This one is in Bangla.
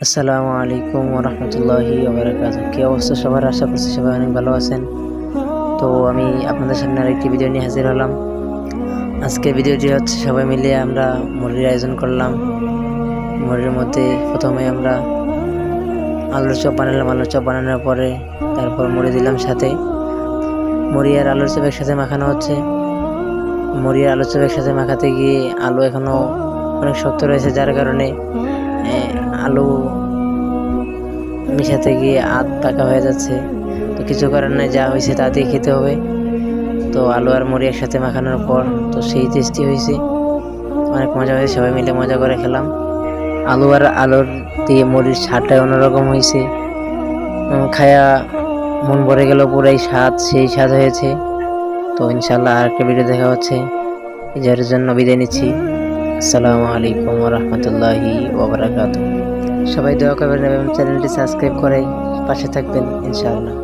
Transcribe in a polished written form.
আসসালামু আলাইকুম ওরহমতুল্লাহি ওবরাকাতুহ। কি অবস্থা সবার? আশা করছি সবাই অনেক ভালো আছেন। তো আমি আপনাদের সামনে আরেকটি ভিডিও নিয়ে হাজির হলাম। আজকে ভিডিওটি হচ্ছে সবাই মিলে আমরা মুড়ির আয়োজন করলাম। মুড়ির মধ্যে প্রথমে আমরা আলুর চপ বানালাম। আলুর চপ বানানোর পরে তারপর মুড়ি দিলাম সাথে। মুড়ি আর আলুর চপ একসাথে মাখানো হচ্ছে। মুড়ি আর আলুর চপ একসাথে মাখাতে গিয়ে আলু এখনো অনেক শক্ত রয়েছে, যার কারণে আলু মিশাতে গিয়ে আধ পাকা হয়ে যাচ্ছে। তো কিছু করার নাই, যা হয়েছে তা দিয়ে খেতে হবে। তো আলু আর মুড়ি একসাথে মাখানোর পর তো সেই টেস্টি হয়েছে, অনেক মজা হয়েছে, সবাই মিলে মজা করে খেলাম। আলু আর আলুর দিয়ে মুড়ির স্বাদটাই অন্যরকম হয়েছে। খায়া মন ভরে গেল, পুরাই সেই স্বাদ হয়েছে। তো ইনশাল্লাহ আর একটা ভিডিও দেখা হচ্ছে, এর জন্য বিদায় নিচ্ছি। আসসালামু আলাইকুম রহমতুল্লাহি ওবরাকাতুহ। সবাই দোয়া করবেন এবং চ্যানেলটি সাবস্ক্রাইব করে পাশে থাকবেন ইনশাআল্লাহ।